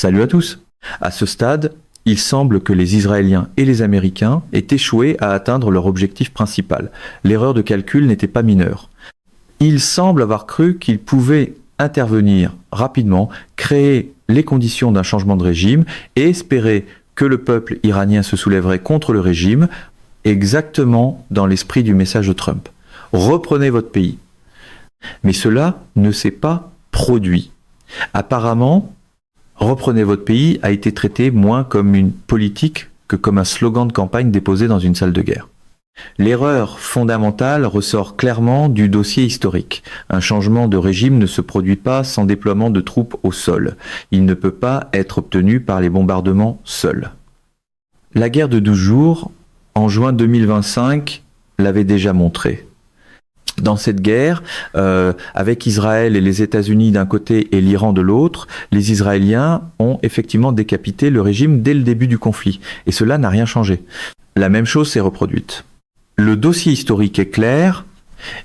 Salut à tous. À ce stade, il semble que les Israéliens et les Américains aient échoué à atteindre leur objectif principal. L'erreur de calcul n'était pas mineure. Ils semblent avoir cru qu'ils pouvaient intervenir rapidement, créer les conditions d'un changement de régime et espérer que le peuple iranien se soulèverait contre le régime, exactement dans l'esprit du message de Trump. Reprenez votre pays. Mais cela ne s'est pas produit. Apparemment, reprenez votre pays a été traité moins comme une politique que comme un slogan de campagne déposé dans une salle de guerre. L'erreur fondamentale ressort clairement du dossier historique. Un changement de régime ne se produit pas sans déploiement de troupes au sol. Il ne peut pas être obtenu par les bombardements seuls. La guerre de 12 jours, en juin 2025, l'avait déjà montré. Dans cette guerre, avec Israël et les États-Unis d'un côté et l'Iran de l'autre, les Israéliens ont effectivement décapité le régime dès le début du conflit. Et cela n'a rien changé. La même chose s'est reproduite. Le dossier historique est clair,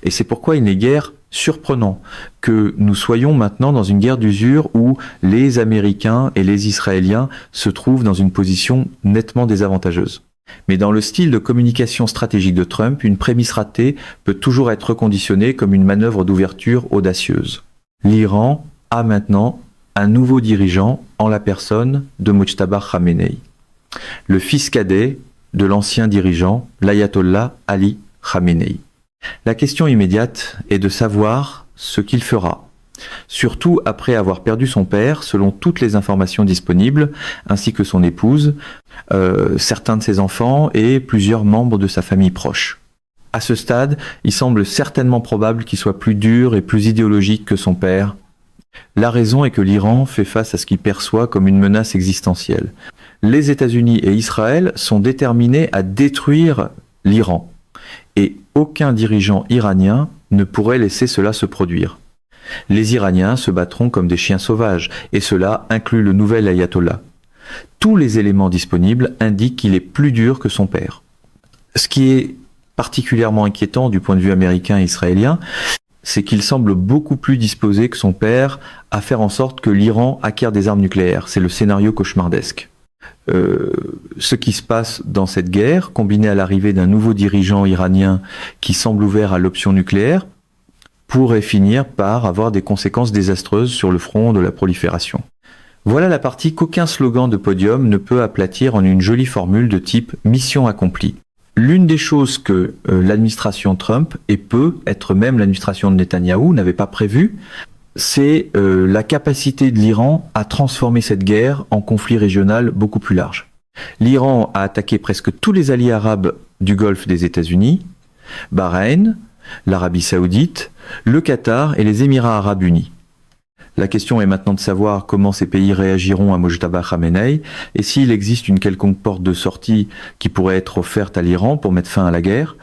et c'est pourquoi il n'est guère surprenant que nous soyons maintenant dans une guerre d'usure où les Américains et les Israéliens se trouvent dans une position nettement désavantageuse. Mais dans le style de communication stratégique de Trump, une prémisse ratée peut toujours être reconditionnée comme une manœuvre d'ouverture audacieuse. L'Iran a maintenant un nouveau dirigeant en la personne de Mojtaba Khamenei, le fils cadet de l'ancien dirigeant, l'ayatollah Ali Khamenei. La question immédiate est de savoir ce qu'il fera, surtout après avoir perdu son père, selon toutes les informations disponibles, ainsi que son épouse, certains de ses enfants et plusieurs membres de sa famille proche. À ce stade, il semble certainement probable qu'il soit plus dur et plus idéologique que son père. La raison est que l'Iran fait face à ce qu'il perçoit comme une menace existentielle. Les États-Unis et Israël sont déterminés à détruire l'Iran, et aucun dirigeant iranien ne pourrait laisser cela se produire. Les Iraniens se battront comme des chiens sauvages, et cela inclut le nouvel ayatollah. Tous les éléments disponibles indiquent qu'il est plus dur que son père. Ce qui est particulièrement inquiétant du point de vue américain et israélien, c'est qu'il semble beaucoup plus disposé que son père à faire en sorte que l'Iran acquiert des armes nucléaires. C'est le scénario cauchemardesque. Ce qui se passe dans cette guerre, combiné à l'arrivée d'un nouveau dirigeant iranien qui semble ouvert à l'option nucléaire, pourrait finir par avoir des conséquences désastreuses sur le front de la prolifération. Voilà la partie qu'aucun slogan de podium ne peut aplatir en une jolie formule de type « mission accomplie ». L'une des choses que l'administration Trump, et peut être même l'administration de Netanyahou, n'avait pas prévu, c'est la capacité de l'Iran à transformer cette guerre en conflit régional beaucoup plus large. L'Iran a attaqué presque tous les alliés arabes du Golfe des États-Unis, Bahreïn, l'Arabie Saoudite, le Qatar et les Émirats Arabes Unis. La question est maintenant de savoir comment ces pays réagiront à Mojtaba Khamenei et s'il existe une quelconque porte de sortie qui pourrait être offerte à l'Iran pour mettre fin à la guerre.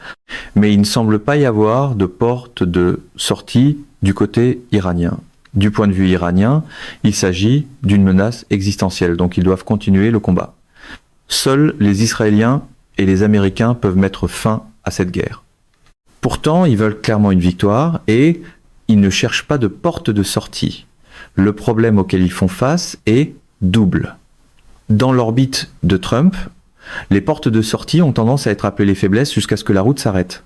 Mais il ne semble pas y avoir de porte de sortie du côté iranien. Du point de vue iranien, il s'agit d'une menace existentielle, donc ils doivent continuer le combat. Seuls les Israéliens et les Américains peuvent mettre fin à cette guerre. Pourtant, ils veulent clairement une victoire et ils ne cherchent pas de porte de sortie. Le problème auquel ils font face est double. Dans l'orbite de Trump, les portes de sortie ont tendance à être appelées les faiblesses jusqu'à ce que la route s'arrête.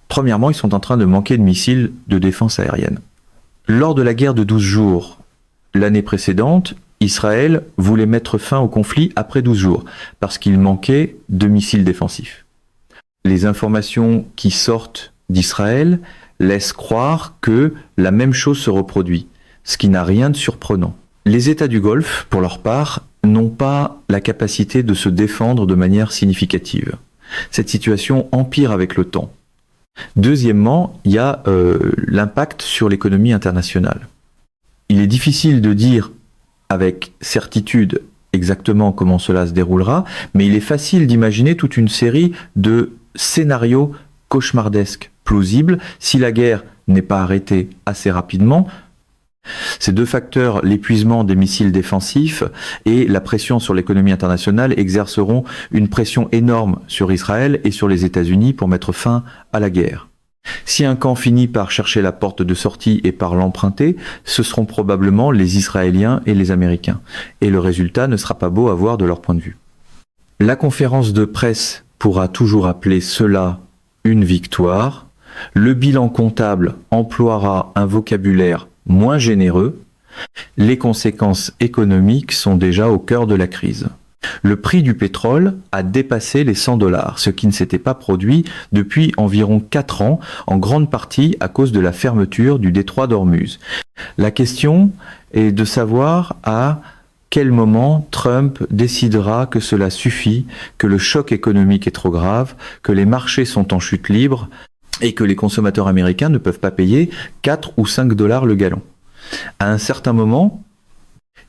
Premièrement, ils sont en train de manquer de missiles de défense aérienne. Lors de la guerre de 12 jours, l'année précédente, Israël voulait mettre fin au conflit après 12 jours, parce qu'il manquait de missiles défensifs. Les informations qui sortent d'Israël laissent croire que la même chose se reproduit, ce qui n'a rien de surprenant. Les États du Golfe, pour leur part, n'ont pas la capacité de se défendre de manière significative. Cette situation empire avec le temps. Deuxièmement, il y a l'impact sur l'économie internationale. Il est difficile de dire avec certitude exactement comment cela se déroulera, mais il est facile d'imaginer toute une série de scénarios cauchemardesques, plausibles, si la guerre n'est pas arrêtée assez rapidement. Ces deux facteurs, l'épuisement des missiles défensifs et la pression sur l'économie internationale, exerceront une pression énorme sur Israël et sur les États-Unis pour mettre fin à la guerre. Si un camp finit par chercher la porte de sortie et par l'emprunter, ce seront probablement les Israéliens et les Américains. Et le résultat ne sera pas beau à voir de leur point de vue. La conférence de presse pourra toujours appeler cela une victoire. Le bilan comptable emploiera un vocabulaire moins généreux. Les conséquences économiques sont déjà au cœur de la crise. Le prix du pétrole a dépassé les $100, ce qui ne s'était pas produit depuis environ 4 ans, en grande partie à cause de la fermeture du détroit d'Ormuz. La question est de savoir à quel moment Trump décidera que cela suffit, que le choc économique est trop grave, que les marchés sont en chute libre et que les consommateurs américains ne peuvent pas payer 4 ou 5 $ le gallon. À un certain moment,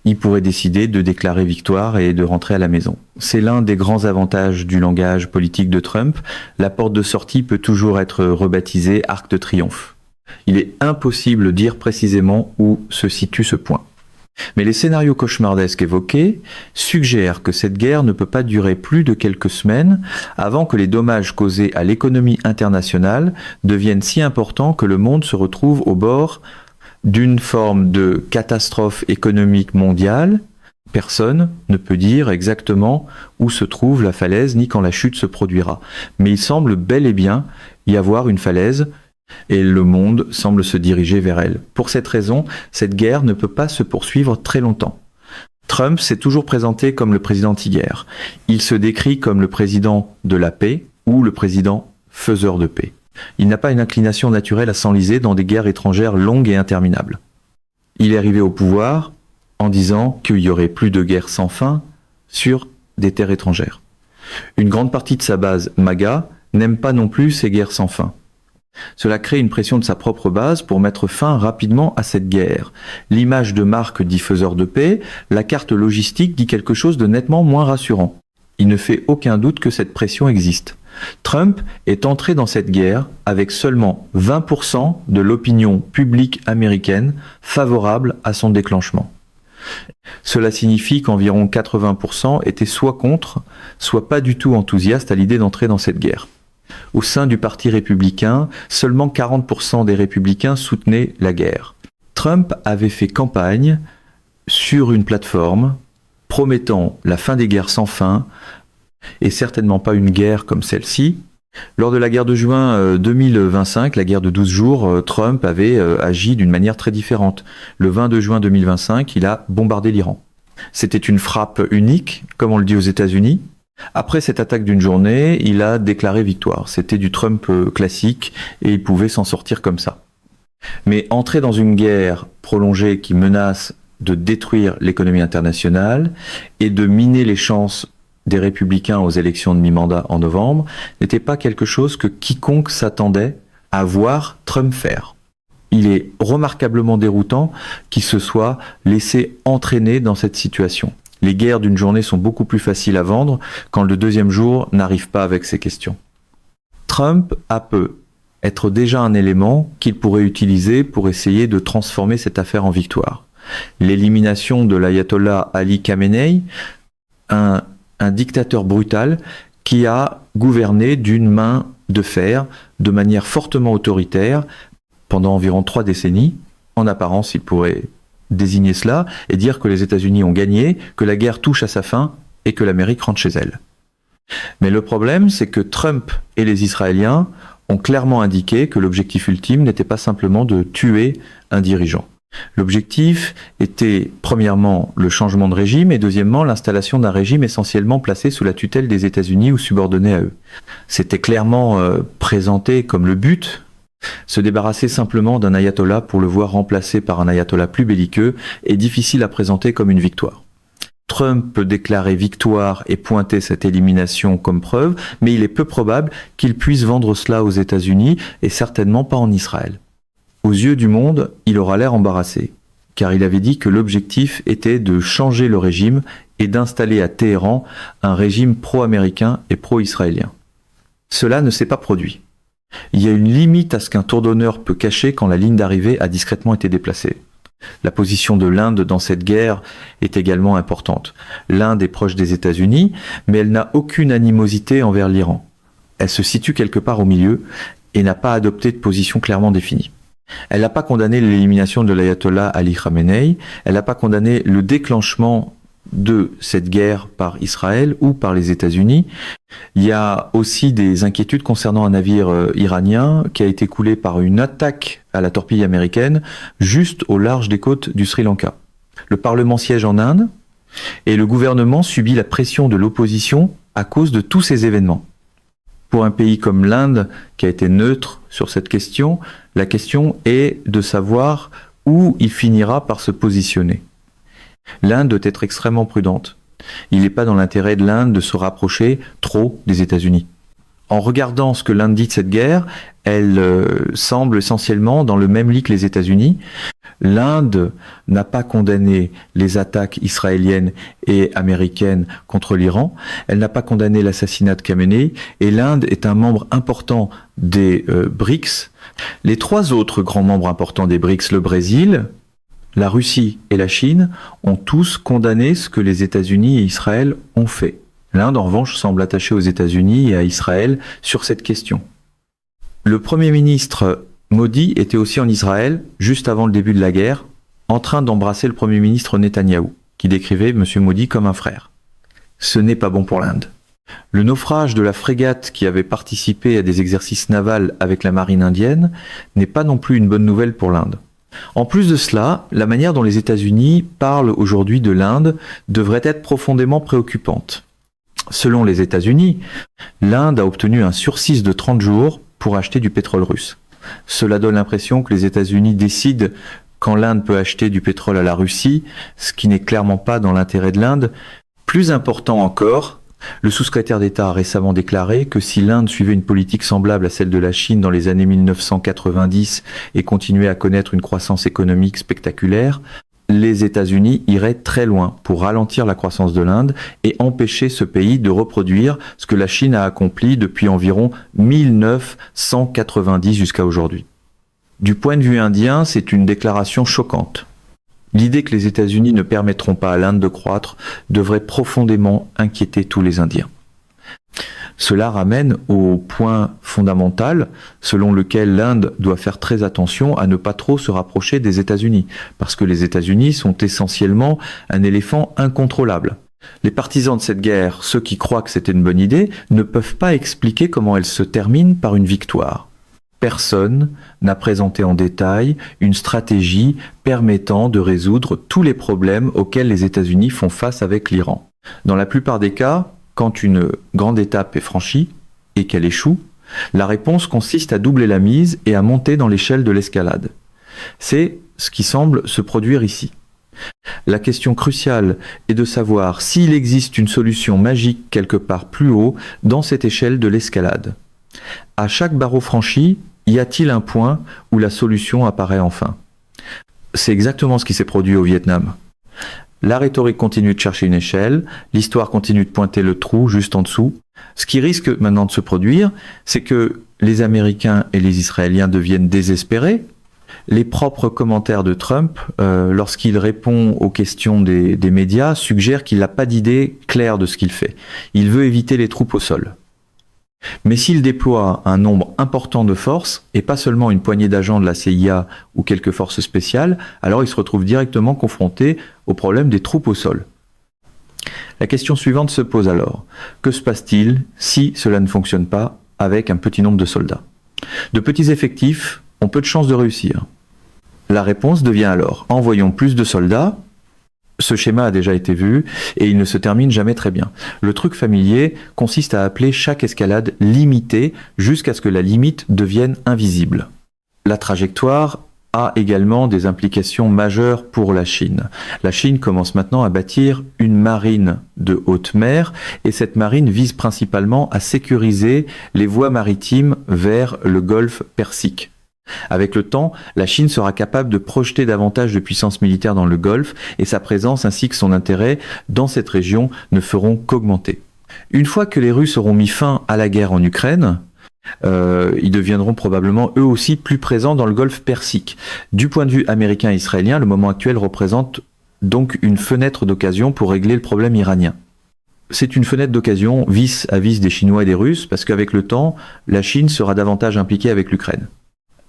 il pourrait décider de déclarer victoire et de rentrer à la maison. C'est l'un des grands avantages du langage politique de Trump. La porte de sortie peut toujours être rebaptisée Arc de Triomphe. Il est impossible de dire précisément où se situe ce point. Mais les scénarios cauchemardesques évoqués suggèrent que cette guerre ne peut pas durer plus de quelques semaines avant que les dommages causés à l'économie internationale deviennent si importants que le monde se retrouve au bord d'une forme de catastrophe économique mondiale. Personne ne peut dire exactement où se trouve la falaise ni quand la chute se produira. Mais il semble bel et bien y avoir une falaise et le monde semble se diriger vers elle. Pour cette raison, cette guerre ne peut pas se poursuivre très longtemps. Trump s'est toujours présenté comme le président anti-guerre. Il se décrit comme le président de la paix ou le président faiseur de paix. Il n'a pas une inclination naturelle à s'enliser dans des guerres étrangères longues et interminables. Il est arrivé au pouvoir en disant qu'il y aurait plus de guerres sans fin sur des terres étrangères. Une grande partie de sa base MAGA n'aime pas non plus ces guerres sans fin. Cela crée une pression de sa propre base pour mettre fin rapidement à cette guerre. L'image de marque dit faiseur de paix, la carte logistique dit quelque chose de nettement moins rassurant. Il ne fait aucun doute que cette pression existe. Trump est entré dans cette guerre avec seulement 20% de l'opinion publique américaine favorable à son déclenchement. Cela signifie qu'environ 80% étaient soit contre, soit pas du tout enthousiastes à l'idée d'entrer dans cette guerre. Au sein du Parti républicain, seulement 40% des républicains soutenaient la guerre. Trump avait fait campagne sur une plateforme promettant la fin des guerres sans fin, et certainement pas une guerre comme celle-ci. Lors de la guerre de juin 2025, la guerre de 12 jours, Trump avait agi d'une manière très différente. Le 22 juin 2025, il a bombardé l'Iran. C'était une frappe unique, comme on le dit aux États-Unis. Après cette attaque d'une journée, il a déclaré victoire. C'était du Trump classique et il pouvait s'en sortir comme ça. Mais entrer dans une guerre prolongée qui menace de détruire l'économie internationale et de miner les chances des républicains aux élections de mi-mandat en novembre n'était pas quelque chose que quiconque s'attendait à voir Trump faire. Il est remarquablement déroutant qu'il se soit laissé entraîner dans cette situation. Les guerres d'une journée sont beaucoup plus faciles à vendre quand le deuxième jour n'arrive pas avec ces questions. Trump peut être déjà un élément qu'il pourrait utiliser pour essayer de transformer cette affaire en victoire. L'élimination de l'ayatollah Ali Khamenei, un dictateur brutal qui a gouverné d'une main de fer, de manière fortement autoritaire, pendant environ 3 décennies. En apparence, il pourrait désigner cela et dire que les États-Unis ont gagné, que la guerre touche à sa fin et que l'Amérique rentre chez elle. Mais le problème, c'est que Trump et les Israéliens ont clairement indiqué que l'objectif ultime n'était pas simplement de tuer un dirigeant. L'objectif était premièrement le changement de régime et deuxièmement l'installation d'un régime essentiellement placé sous la tutelle des États-Unis ou subordonné à eux. C'était clairement présenté comme le but. Se débarrasser simplement d'un ayatollah pour le voir remplacé par un ayatollah plus belliqueux est difficile à présenter comme une victoire. Trump peut déclarer victoire et pointer cette élimination comme preuve, mais il est peu probable qu'il puisse vendre cela aux États-Unis et certainement pas en Israël. Aux yeux du monde, il aura l'air embarrassé, car il avait dit que l'objectif était de changer le régime et d'installer à Téhéran un régime pro-américain et pro-israélien. Cela ne s'est pas produit. Il y a une limite à ce qu'un tour d'honneur peut cacher quand la ligne d'arrivée a discrètement été déplacée. La position de l'Inde dans cette guerre est également importante. L'Inde est proche des États-Unis, mais elle n'a aucune animosité envers l'Iran. Elle se situe quelque part au milieu, et n'a pas adopté de position clairement définie. Elle n'a pas condamné l'élimination de l'ayatollah Ali Khamenei, elle n'a pas condamné le déclenchement de cette guerre par Israël ou par les États-Unis. Il y a aussi des inquiétudes concernant un navire iranien qui a été coulé par une attaque à la torpille américaine juste au large des côtes du Sri Lanka. Le Parlement siège en Inde et le gouvernement subit la pression de l'opposition à cause de tous ces événements. Pour un pays comme l'Inde, qui a été neutre sur cette question, la question est de savoir où il finira par se positionner. L'Inde doit être extrêmement prudente. Il n'est pas dans l'intérêt de l'Inde de se rapprocher trop des États-Unis. En regardant ce que l'Inde dit de cette guerre, elle semble essentiellement dans le même lit que les États-Unis. L'Inde n'a pas condamné les attaques israéliennes et américaines contre l'Iran. Elle n'a pas condamné l'assassinat de Khamenei. Et l'Inde est un membre important des BRICS. Les trois autres grands membres importants des BRICS, le Brésil, la Russie et la Chine, ont tous condamné ce que les États-Unis et Israël ont fait. L'Inde, en revanche, semble attachée aux États-Unis et à Israël sur cette question. Le Premier ministre Modi était aussi en Israël, juste avant le début de la guerre, en train d'embrasser le Premier ministre Netanyahou, qui décrivait M. Modi comme un frère. Ce n'est pas bon pour l'Inde. Le naufrage de la frégate qui avait participé à des exercices navals avec la marine indienne n'est pas non plus une bonne nouvelle pour l'Inde. En plus de cela, la manière dont les États-Unis parlent aujourd'hui de l'Inde devrait être profondément préoccupante. Selon les États-Unis, l'Inde a obtenu un sursis de 30 jours pour acheter du pétrole russe. Cela donne l'impression que les États-Unis décident quand l'Inde peut acheter du pétrole à la Russie, ce qui n'est clairement pas dans l'intérêt de l'Inde. Plus important encore, le sous-secrétaire d'État a récemment déclaré que si l'Inde suivait une politique semblable à celle de la Chine dans les années 1990 et continuait à connaître une croissance économique spectaculaire, les États-Unis iraient très loin pour ralentir la croissance de l'Inde et empêcher ce pays de reproduire ce que la Chine a accompli depuis environ 1990 jusqu'à aujourd'hui. Du point de vue indien, c'est une déclaration choquante. L'idée que les États-Unis ne permettront pas à l'Inde de croître devrait profondément inquiéter tous les Indiens. Cela ramène au point fondamental selon lequel l'Inde doit faire très attention à ne pas trop se rapprocher des États-Unis, parce que les États-Unis sont essentiellement un éléphant incontrôlable. Les partisans de cette guerre, ceux qui croient que c'était une bonne idée, ne peuvent pas expliquer comment elle se termine par une victoire. Personne n'a présenté en détail une stratégie permettant de résoudre tous les problèmes auxquels les États-Unis font face avec l'Iran. Dans la plupart des cas, quand une grande étape est franchie et qu'elle échoue, la réponse consiste à doubler la mise et à monter dans l'échelle de l'escalade. C'est ce qui semble se produire ici. La question cruciale est de savoir s'il existe une solution magique quelque part plus haut dans cette échelle de l'escalade. À chaque barreau franchi, y a-t-il un point où la solution apparaît enfin? C'est exactement ce qui s'est produit au Vietnam. La rhétorique continue de chercher une échelle, l'histoire continue de pointer le trou juste en dessous. Ce qui risque maintenant de se produire, c'est que les Américains et les Israéliens deviennent désespérés. Les propres commentaires de Trump, lorsqu'il répond aux questions des médias, suggèrent qu'il n'a pas d'idée claire de ce qu'il fait. Il veut éviter les troupes au sol. Mais s'il déploie un nombre important de forces, et pas seulement une poignée d'agents de la CIA ou quelques forces spéciales, alors il se retrouve directement confronté au problème des troupes au sol. La question suivante se pose alors. Que se passe-t-il si cela ne fonctionne pas avec un petit nombre de soldats? De petits effectifs ont peu de chances de réussir. La réponse devient alors, envoyons plus de soldats. Ce schéma a déjà été vu et il ne se termine jamais très bien. Le truc familier consiste à appeler chaque escalade limitée jusqu'à ce que la limite devienne invisible. La trajectoire a également des implications majeures pour la Chine. La Chine commence maintenant à bâtir une marine de haute mer et cette marine vise principalement à sécuriser les voies maritimes vers le golfe Persique. Avec le temps, la Chine sera capable de projeter davantage de puissance militaire dans le Golfe et sa présence ainsi que son intérêt dans cette région ne feront qu'augmenter. Une fois que les Russes auront mis fin à la guerre en Ukraine, ils deviendront probablement eux aussi plus présents dans le Golfe Persique. Du point de vue américain et israélien, le moment actuel représente donc une fenêtre d'occasion pour régler le problème iranien. c'est une fenêtre d'occasion vis à vis des Chinois et des Russes, parce qu'avec le temps, la Chine sera davantage impliquée avec l'Ukraine.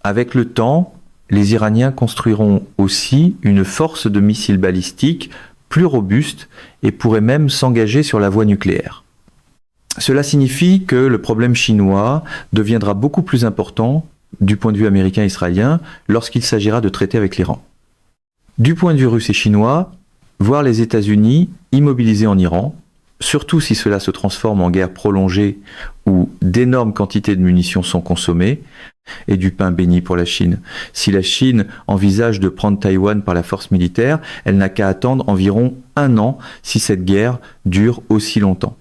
Avec le temps, les Iraniens construiront aussi une force de missiles balistiques plus robuste et pourraient même s'engager sur la voie nucléaire. Cela signifie que le problème chinois deviendra beaucoup plus important du point de vue américain-israélien lorsqu'il s'agira de traiter avec l'Iran. Du point de vue russe et chinois, voir les États-Unis immobilisés en Iran, surtout si cela se transforme en guerre prolongée où d'énormes quantités de munitions sont consommées, et du pain béni pour la Chine. Si la Chine envisage de prendre Taïwan par la force militaire, elle n'a qu'à attendre environ 1 an si cette guerre dure aussi longtemps.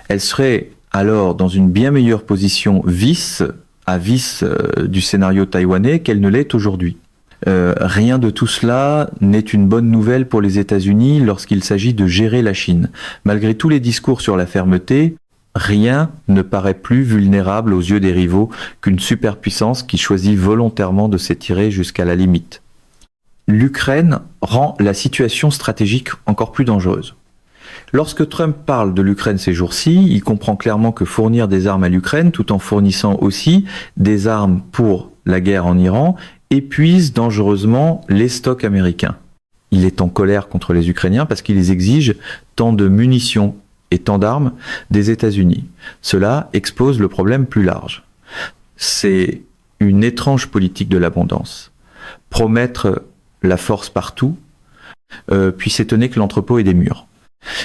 Elle serait alors dans une bien meilleure position vis du scénario taïwanais qu'elle ne l'est aujourd'hui. Rien de tout cela n'est une bonne nouvelle pour les États-Unis lorsqu'il s'agit de gérer la Chine. Malgré tous les discours sur la fermeté, rien ne paraît plus vulnérable aux yeux des rivaux qu'une superpuissance qui choisit volontairement de s'étirer jusqu'à la limite. L'Ukraine rend la situation stratégique encore plus dangereuse. Lorsque Trump parle de l'Ukraine ces jours-ci, il comprend clairement que fournir des armes à l'Ukraine, tout en fournissant aussi des armes pour la guerre en Iran, épuise dangereusement les stocks américains. Il est en colère contre les Ukrainiens parce qu'ils exigent tant de munitions et tant d'armes des États-Unis. Cela expose le problème plus large. C'est une étrange politique de l'abondance. Promettre la force partout, puis s'étonner que l'entrepôt ait des murs.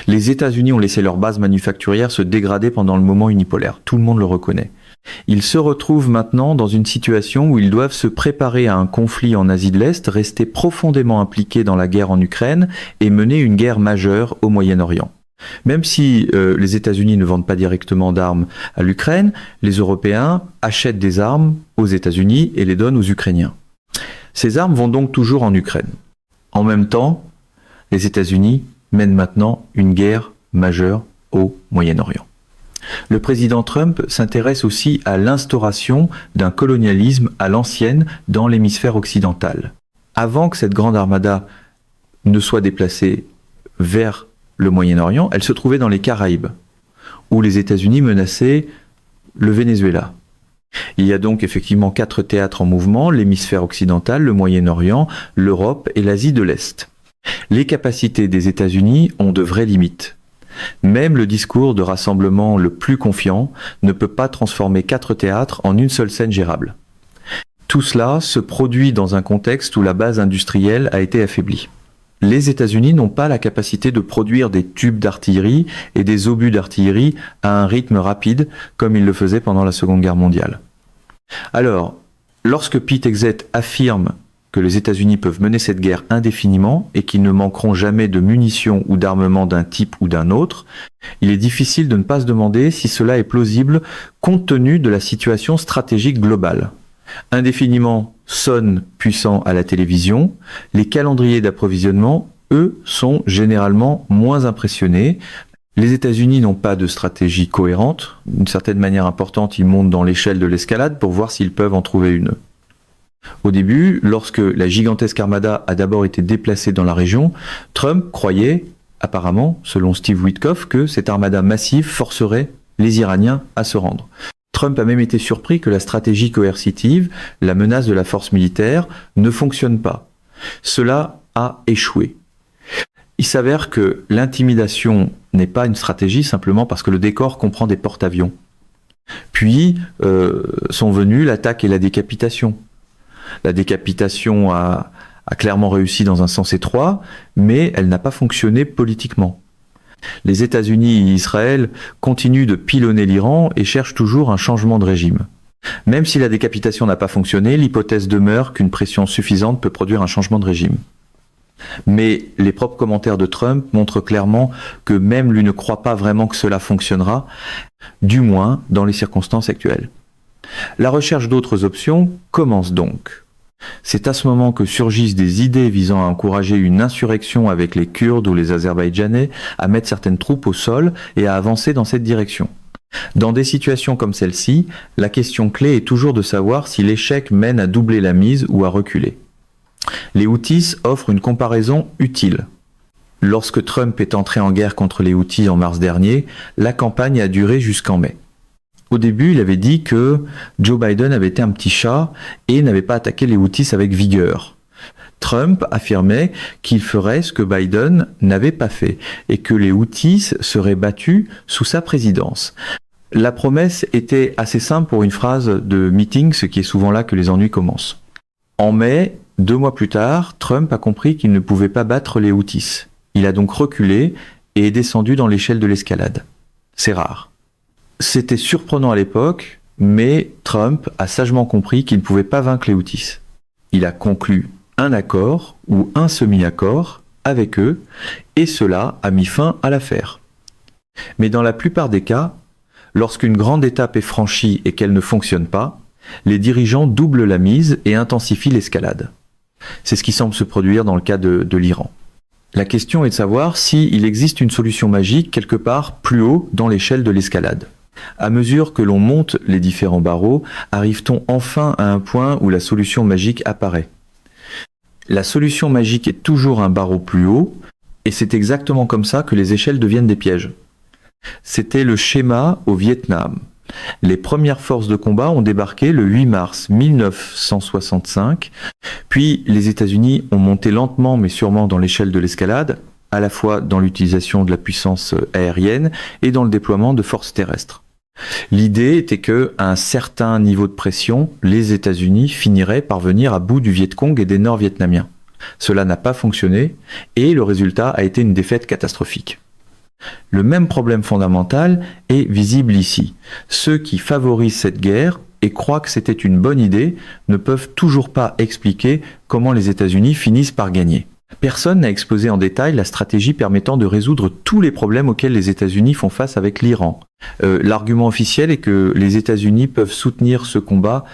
Les États-Unis ont laissé leur base manufacturière se dégrader pendant le moment unipolaire. Tout le monde le reconnaît. Ils se retrouvent maintenant dans une situation où ils doivent se préparer à un conflit en Asie de l'Est, rester profondément impliqués dans la guerre en Ukraine et mener une guerre majeure au Moyen-Orient. Même si les États-Unis ne vendent pas directement d'armes à l'Ukraine, les Européens achètent des armes aux États-Unis et les donnent aux Ukrainiens. Ces armes vont donc toujours en Ukraine. En même temps, les États-Unis mènent maintenant une guerre majeure au Moyen-Orient. Le président Trump s'intéresse aussi à l'instauration d'un colonialisme à l'ancienne dans l'hémisphère occidental. Avant que cette grande armada ne soit déplacée vers le Moyen-Orient, elle se trouvait dans les Caraïbes, où les États-Unis menaçaient le Venezuela. Il y a donc effectivement 4 théâtres en mouvement, l'hémisphère occidental, le Moyen-Orient, l'Europe et l'Asie de l'Est. Les capacités des États-Unis ont de vraies limites. Même le discours de rassemblement le plus confiant ne peut pas transformer 4 théâtres en une seule scène gérable. Tout cela se produit dans un contexte où la base industrielle a été affaiblie. Les États-Unis n'ont pas la capacité de produire des tubes d'artillerie et des obus d'artillerie à un rythme rapide comme ils le faisaient pendant la Seconde Guerre mondiale. Alors, lorsque Pete Hegseth affirme que les États-Unis peuvent mener cette guerre indéfiniment et qu'ils ne manqueront jamais de munitions ou d'armements d'un type ou d'un autre, il est difficile de ne pas se demander si cela est plausible compte tenu de la situation stratégique globale. Indéfiniment sonne puissant à la télévision, les calendriers d'approvisionnement, eux, sont généralement moins impressionnés. Les États-Unis n'ont pas de stratégie cohérente. D'une certaine manière importante, ils montent dans l'échelle de l'escalade pour voir s'ils peuvent en trouver une. Au début, lorsque la gigantesque armada a d'abord été déplacée dans la région, Trump croyait, apparemment, selon Steve Witkoff, que cette armada massive forcerait les Iraniens à se rendre. Trump a même été surpris que la stratégie coercitive, la menace de la force militaire, ne fonctionne pas. Cela a échoué. Il s'avère que l'intimidation n'est pas une stratégie simplement parce que le décor comprend des porte-avions. Puis sont venues l'attaque et la décapitation. La décapitation a clairement réussi dans un sens étroit, mais elle n'a pas fonctionné politiquement. Les États-Unis et Israël continuent de pilonner l'Iran et cherchent toujours un changement de régime. Même si la décapitation n'a pas fonctionné, l'hypothèse demeure qu'une pression suffisante peut produire un changement de régime. Mais les propres commentaires de Trump montrent clairement que même lui ne croit pas vraiment que cela fonctionnera, du moins dans les circonstances actuelles. La recherche d'autres options commence donc. C'est à ce moment que surgissent des idées visant à encourager une insurrection avec les Kurdes ou les Azerbaïdjanais, à mettre certaines troupes au sol et à avancer dans cette direction. Dans des situations comme celle-ci, la question clé est toujours de savoir si l'échec mène à doubler la mise ou à reculer. Les Houthis offrent une comparaison utile. Lorsque Trump est entré en guerre contre les Houthis en mars dernier, la campagne a duré jusqu'en mai. Au début, il avait dit que Joe Biden avait été un petit chat et n'avait pas attaqué les Houthis avec vigueur. Trump affirmait qu'il ferait ce que Biden n'avait pas fait et que les Houthis seraient battus sous sa présidence. La promesse était assez simple pour une phrase de meeting, ce qui est souvent là que les ennuis commencent. En mai, 2 mois plus tard, Trump a compris qu'il ne pouvait pas battre les Houthis. Il a donc reculé et est descendu dans l'échelle de l'escalade. C'est rare. C'était surprenant à l'époque, mais Trump a sagement compris qu'il ne pouvait pas vaincre les Houthis. Il a conclu un accord ou un semi-accord avec eux, et cela a mis fin à l'affaire. Mais dans la plupart des cas, lorsqu'une grande étape est franchie et qu'elle ne fonctionne pas, les dirigeants doublent la mise et intensifient l'escalade. C'est ce qui semble se produire dans le cas de l'Iran. La question est de savoir s'il existe une solution magique quelque part plus haut dans l'échelle de l'escalade. À mesure que l'on monte les différents barreaux, arrive-t-on enfin à un point où la solution magique apparaît? La solution magique est toujours un barreau plus haut, et c'est exactement comme ça que les échelles deviennent des pièges. C'était le schéma au Vietnam. Les premières forces de combat ont débarqué le 8 mars 1965, puis les États-Unis ont monté lentement mais sûrement dans l'échelle de l'escalade, à la fois dans l'utilisation de la puissance aérienne et dans le déploiement de forces terrestres. L'idée était que, à un certain niveau de pression, les États-Unis finiraient par venir à bout du Viet Cong et des Nord-Vietnamiens. Cela n'a pas fonctionné et le résultat a été une défaite catastrophique. Le même problème fondamental est visible ici. Ceux qui favorisent cette guerre et croient que c'était une bonne idée ne peuvent toujours pas expliquer comment les États-Unis finissent par gagner. Personne n'a exposé en détail la stratégie permettant de résoudre tous les problèmes auxquels les États-Unis font face avec l'Iran. L'argument officiel est que les États-Unis peuvent soutenir ce combat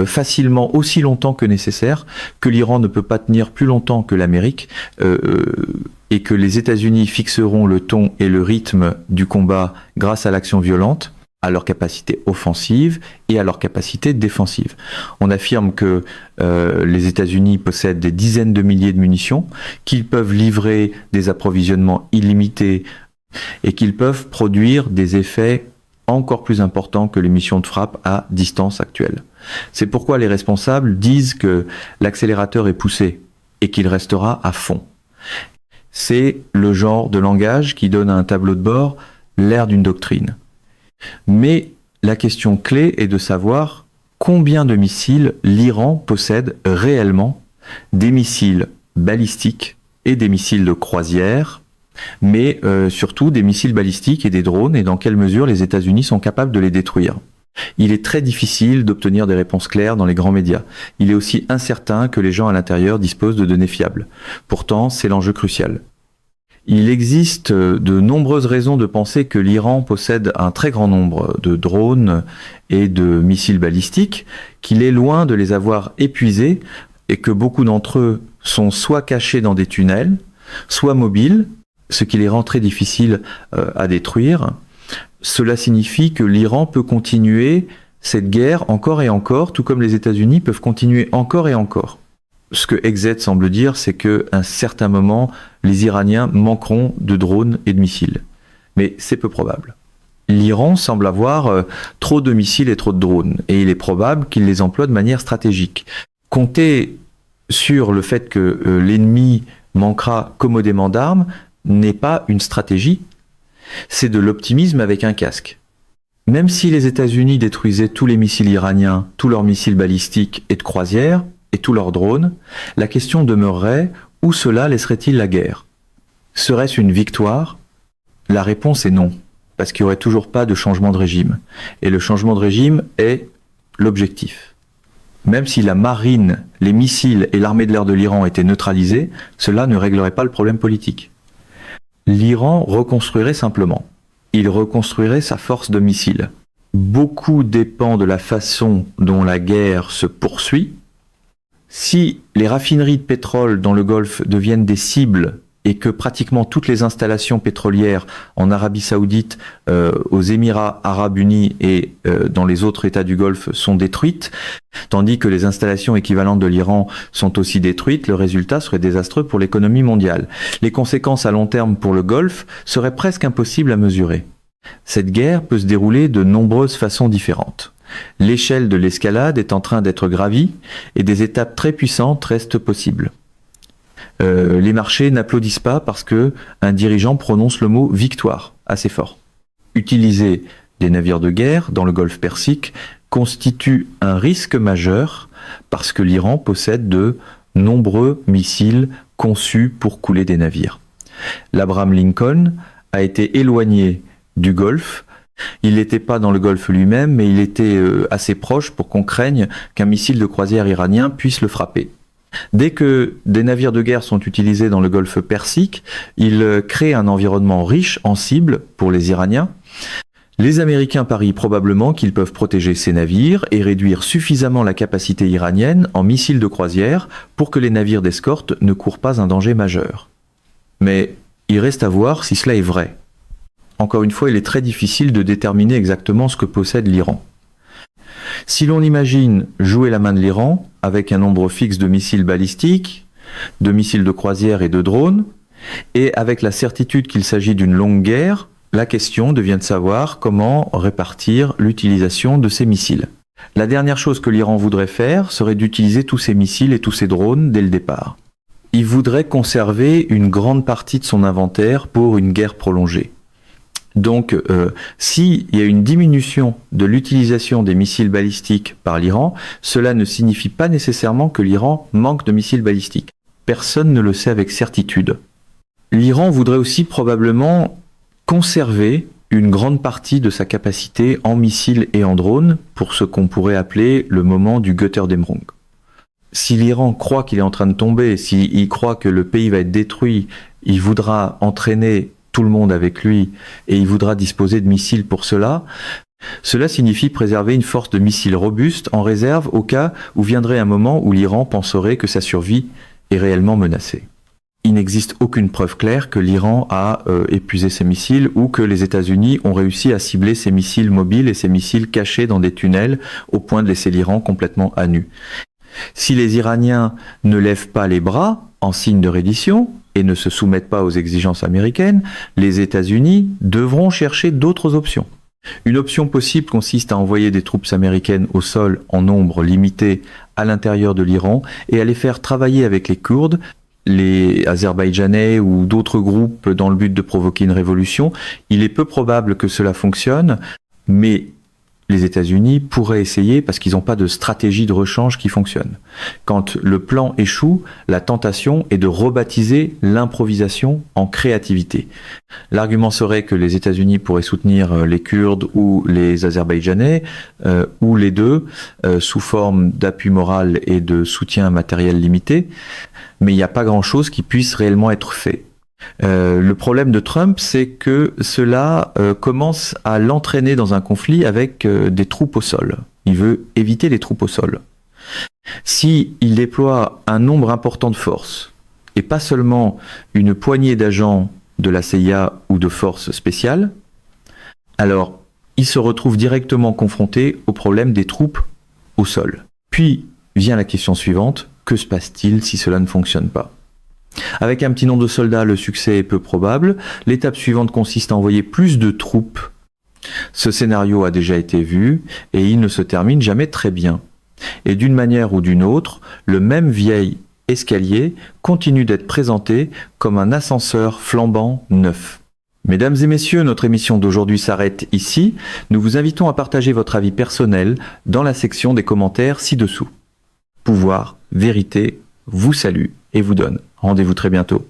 facilement aussi longtemps que nécessaire, que l'Iran ne peut pas tenir plus longtemps que l'Amérique, et que les États-Unis fixeront le ton et le rythme du combat grâce à l'action violente, à leur capacité offensive et à leur capacité défensive. On affirme que les États-Unis possèdent des dizaines de milliers de munitions, qu'ils peuvent livrer des approvisionnements illimités et qu'ils peuvent produire des effets encore plus importants que les missions de frappe à distance actuelle. C'est pourquoi les responsables disent que l'accélérateur est poussé et qu'il restera à fond. C'est le genre de langage qui donne à un tableau de bord l'air d'une doctrine. Mais la question clé est de savoir combien de missiles l'Iran possède réellement, des missiles balistiques et des missiles de croisière, mais surtout des missiles balistiques et des drones, et dans quelle mesure les États-Unis sont capables de les détruire. Il est très difficile d'obtenir des réponses claires dans les grands médias. Il est aussi incertain que les gens à l'intérieur disposent de données fiables. Pourtant, c'est l'enjeu crucial. Il existe de nombreuses raisons de penser que l'Iran possède un très grand nombre de drones et de missiles balistiques, qu'il est loin de les avoir épuisés et que beaucoup d'entre eux sont soit cachés dans des tunnels, soit mobiles, ce qui les rend très difficiles à détruire. Cela signifie que l'Iran peut continuer cette guerre encore et encore, tout comme les États-Unis peuvent continuer encore et encore. Ce que Exet semble dire, c'est qu'à un certain moment, les Iraniens manqueront de drones et de missiles. Mais c'est peu probable. L'Iran semble avoir trop de missiles et trop de drones, et il est probable qu'il les emploie de manière stratégique. Compter sur le fait que l'ennemi manquera commodément d'armes n'est pas une stratégie, c'est de l'optimisme avec un casque. Même si les États-Unis détruisaient tous les missiles iraniens, tous leurs missiles balistiques et de croisière, et tous leurs drones, la question demeurerait où cela laisserait-il la guerre? Serait-ce une victoire? La réponse est non, parce qu'il n'y aurait toujours pas de changement de régime. Et le changement de régime est l'objectif. Même si la marine, les missiles et l'armée de l'air de l'Iran étaient neutralisés, cela ne réglerait pas le problème politique. L'Iran reconstruirait simplement. Il reconstruirait sa force de missiles. Beaucoup dépend de la façon dont la guerre se poursuit. Si les raffineries de pétrole dans le Golfe deviennent des cibles et que pratiquement toutes les installations pétrolières en Arabie Saoudite, aux Émirats Arabes Unis et dans les autres États du Golfe sont détruites, tandis que les installations équivalentes de l'Iran sont aussi détruites, le résultat serait désastreux pour l'économie mondiale. Les conséquences à long terme pour le Golfe seraient presque impossibles à mesurer. Cette guerre peut se dérouler de nombreuses façons différentes. L'échelle de l'escalade est en train d'être gravie et des étapes très puissantes restent possibles. Les marchés n'applaudissent pas parce que un dirigeant prononce le mot victoire assez fort. Utiliser des navires de guerre dans le Golfe Persique constitue un risque majeur parce que l'Iran possède de nombreux missiles conçus pour couler des navires. L'Abraham Lincoln a été éloigné du Golfe. Il n'était pas dans le Golfe lui-même, mais il était assez proche pour qu'on craigne qu'un missile de croisière iranien puisse le frapper. Dès que des navires de guerre sont utilisés dans le Golfe Persique, ils créent un environnement riche en cibles pour les Iraniens. Les Américains parient probablement qu'ils peuvent protéger ces navires et réduire suffisamment la capacité iranienne en missiles de croisière pour que les navires d'escorte ne courent pas un danger majeur. Mais il reste à voir si cela est vrai. Encore une fois, il est très difficile de déterminer exactement ce que possède l'Iran. Si l'on imagine jouer la main de l'Iran avec un nombre fixe de missiles balistiques, de missiles de croisière et de drones, et avec la certitude qu'il s'agit d'une longue guerre, la question devient de savoir comment répartir l'utilisation de ces missiles. La dernière chose que l'Iran voudrait faire serait d'utiliser tous ces missiles et tous ces drones dès le départ. Il voudrait conserver une grande partie de son inventaire pour une guerre prolongée. Donc, s'il y a une diminution de l'utilisation des missiles balistiques par l'Iran, cela ne signifie pas nécessairement que l'Iran manque de missiles balistiques. Personne ne le sait avec certitude. L'Iran voudrait aussi probablement conserver une grande partie de sa capacité en missiles et en drones pour ce qu'on pourrait appeler le moment du Götterdämmerung. Si l'Iran croit qu'il est en train de tomber, s'il croit que le pays va être détruit, il voudra entraîner tout le monde avec lui et il voudra disposer de missiles pour cela. Cela signifie préserver une force de missiles robuste en réserve au cas où viendrait un moment où l'Iran penserait que sa survie est réellement menacée. Il n'existe aucune preuve claire que l'Iran a épuisé ses missiles ou que les États-Unis ont réussi à cibler ses missiles mobiles et ses missiles cachés dans des tunnels au point de laisser l'Iran complètement à nu. Si les Iraniens ne lèvent pas les bras en signe de reddition et ne se soumettent pas aux exigences américaines, les États-Unis devront chercher d'autres options. Une option possible consiste à envoyer des troupes américaines au sol en nombre limité à l'intérieur de l'Iran et à les faire travailler avec les Kurdes, les Azerbaïdjanais ou d'autres groupes dans le but de provoquer une révolution. Il est peu probable que cela fonctionne, mais les États-Unis pourraient essayer parce qu'ils n'ont pas de stratégie de rechange qui fonctionne. Quand le plan échoue, la tentation est de rebaptiser l'improvisation en créativité. L'argument serait que les États-Unis pourraient soutenir les Kurdes ou les Azerbaïdjanais, ou les deux, sous forme d'appui moral et de soutien matériel limité, mais il n'y a pas grand-chose qui puisse réellement être fait. Le problème de Trump, c'est que cela commence à l'entraîner dans un conflit avec des troupes au sol. Il veut éviter les troupes au sol. Si il déploie un nombre important de forces, et pas seulement une poignée d'agents de la CIA ou de forces spéciales, alors il se retrouve directement confronté au problème des troupes au sol. Puis vient la question suivante, que se passe-t-il si cela ne fonctionne pas ? Avec un petit nombre de soldats, le succès est peu probable. L'étape suivante consiste à envoyer plus de troupes. Ce scénario a déjà été vu et il ne se termine jamais très bien. Et d'une manière ou d'une autre, le même vieil escalier continue d'être présenté comme un ascenseur flambant neuf. Mesdames et messieurs, notre émission d'aujourd'hui s'arrête ici. Nous vous invitons à partager votre avis personnel dans la section des commentaires ci-dessous. Pouvoir, vérité, vous salue et vous donne rendez-vous très bientôt.